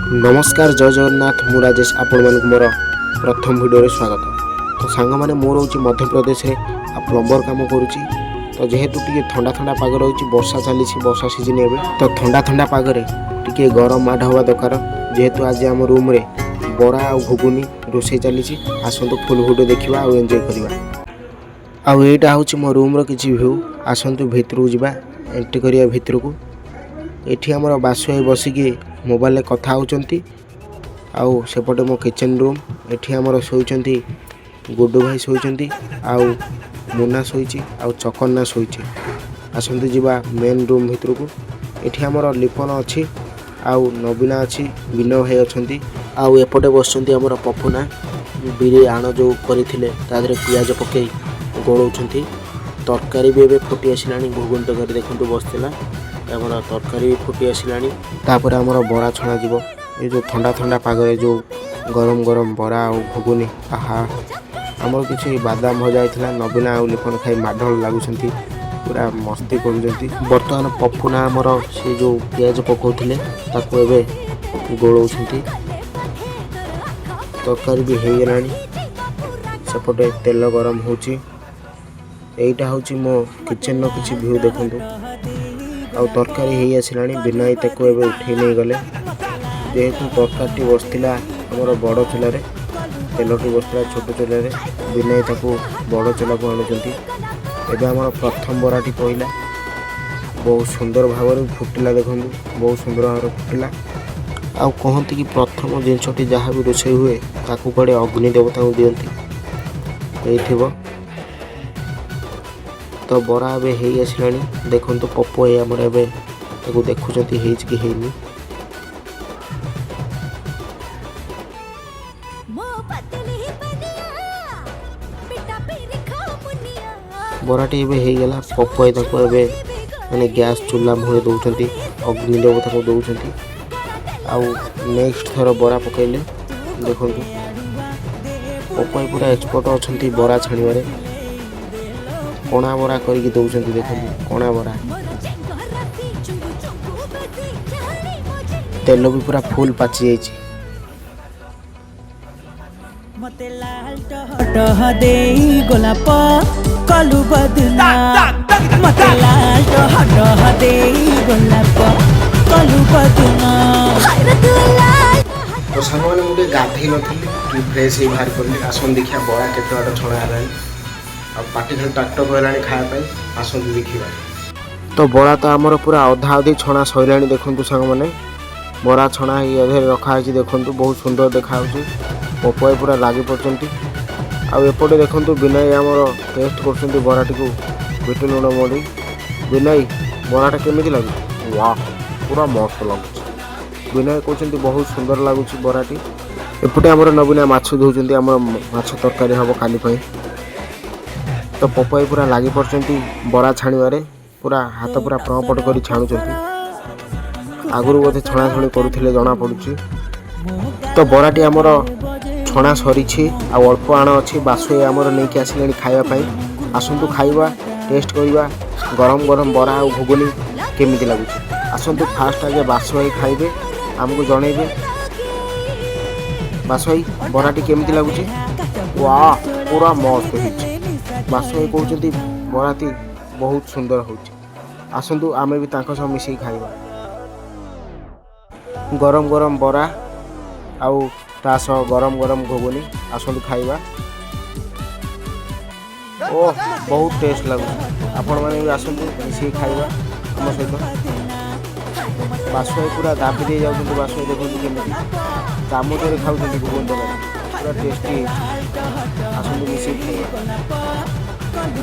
नमस्कार जय जगन्नाथ मु राजेश आपण मानक मोर प्रथम वीडियो स्वागत। तो सांग मैंने मोर हूँ मध्य प्रदेश रे प्लम्बर काम करुच्ची। तो जेहेतु टी ठंडा ठंडा पाग रही वर्षा चली वर्षा सीजन एवं तो ठंडा ठंडा पागरे टी गरम माड हवा दरकार। जेहेतु आज आम रूम रे बरा आ घुगुनी रोषे चली आसतु फुल वीडियो देखा और एंजॉय करवा। आईटा हूँ मो रूम किसी भ्यू आसतु भितर जावा एंट्री करिया भितर को। एठी हमर बासुई बसिकी मोबाइल कथा होचंती। आउ सेपटे मो किचन रूम एठी हमर सोइचंती गुड्डू भाई सोइचंती आउ मुन्ना सोइची आउ चकन्ना सोइची। आसंती जीवा मेन रूम भितर को। एठी हमर लिपन अछि आउ नबीना अछि बिनो भाई अछंती। आउ एपटे बसचंती हमर पपुना बिरी आण जो करिथिले तादरे पियाज पकई गोळौछंती। तरकारी भी एबे फुटी आसिलानी घुगुन तरकारी देखंतु बसतिला आमर तरकारी भी फुटी आसिलानी। तापर आमर बरा छणा जीवो ये जो ठंडा ठंडा पागरे जो गरम गरम बरा और घुगुनी आहा आमर किछि बादाम भजा आइथिला। नबीना आ लिपन खाई माढल लागुछंती पूरा मस्ती करूछंती। वर्तमान पपुना आमर से जो पियाज पकाउथिले ताको एबे गोळौछंती। तरकारी भी हेई गेलानी सेपटे तेल गरम होची। एइटा होची मो किचन नो किछि व्यू देखंतु। आउ तरकारी हेई आसिलानी बिना ताको एबे उठेई नै गले। जेहेतु तरकारी बसतिला हमर बड़ चूल्हा रे तेलटी बसतिला छोट चूल्हा रे बिना ताको बड़ चूल्हा को आनुचंती। एबे हमर प्रथम बराटी पइला बहुत सुंदर भाव रे फुटिला देखंतु बहुत सुंदर भाव रे फुटिला। आउ कहंती कि प्रथम जिनसटी जहाँ भी रोषे हुए ताकू कड़े अग्नि देवता को दियंती एइथिबो। तो बरा एबे हेई आसिलानी देखंतु पप्पो ए हमर एबे ताकू देखुचंती हेइच कि हेइनी। बराटी एबे हेई गेला पप्पो ए ताकू एबे माने गैस चूल्हा मुहे दउचंती अग्नि देवता को दउचंती। आउ नेक्स्ट थर बरा पकैले देखंतु पप्पो ए पूरा एक्सपर्ट अछंती बरा छाणिबारे। कोणा बरा करके दउचंती देखंतु कोणा बरा तेल भी पूरा फुल पाची जाइछि। मते लाल टह देई गोलाप कलु बदना मते लाल टह देई गोलाप कलु बदना। तो सांग मैंने मुझे गाधई नथी कि फ्रेश ही बाहर करली आसन देखिया बरा केते बाटा छणा हलानी आ पाटी खाली टाट कहलानी खाया आसतु देखा। तो बरा तो आमर पूरा अधा अधी छणा सैलानी देखंतु सांग मैंने बरा छणा अधे रखाई देखंतु बहुत सुंदर देखा पप्पो पूरा लगी पड़ती। आउपटे देखंतु बिनाई आमर टेस्ट कर बराटी को बिट लुण मड़ी बिनाई बराटा केमी लगे वाह पूरा मस्त लगुच। बिनाई कहते बहुत सुंदर लगुच बराटी। एपटे आमर नबीना माछ धोचंती आमर माछ तरकारी हम काली पाई। तो पप्पो पूरा लगी पड़ती बरा छाणिबारे पूरा हाथ पूरा प्रपट कर छाणुचंती। आगुरी बोधे छणा छणी करुथिले जना पड़ुची। तो बराटी आमर छणा सरीछि आ अल्प आण अच्छी बासुई आमर नहीं कि आसिले खाया पाई। आसंतु खाइबा टेस्ट करिबा गरम गरम बरा आ घुगुनी केमिति लागुची। आसंतु फास्ट आगे बासुई खाइबे आमको जणेबे बासुई बराटी केमिति लागुची। वाह पूरा मस्त होइछि। बासुई कहउचंती बराती बहुत सुंदर होइछि। आसंतु आमे भी तांको सह मिसई खाइबा गरम गरम बरा आउ ता सह गरम गरम घुगुनी आसंतु खाइबा। ओह बहुत टेस्ट लगुଛି। आपण माने भी आसंतु मिसई खाइबा हम सहित। बासुई पूरा दाबी दे जाउछंती बासुई देखंतु केमिति चामच रे खाउछंती घुगुन पूरा टेस्टी। आसंतु मिसई खाइबा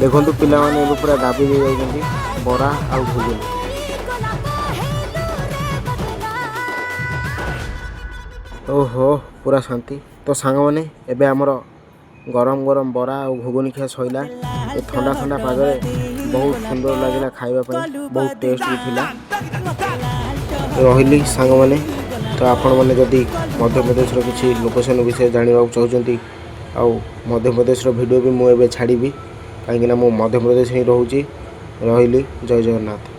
देखंतु पिला माने पूरा दाबी दे जाउछंती बरा आ घुगुनी। ओहो पूरा शांति। तो सांग मैंने एबे आमर गरम गरम बरा और घुगुनी खिया सैला। ए ठंडा ठंडा पागरे बहुत सुंदर लगे खाइबा पई बहुत टेस्ट भी थिला रहिली सांग मैंने। तो आपण मैंने जदि मध्य प्रदेश रो किछि लोकेशन विषय जानिबा चाहउचंती आ मध्य प्रदेश रो वीडियो भी मु एबे छाड़ीबी कहीं मो मध्य प्रदेश ही रहूची। रहिली जय जगन्नाथ।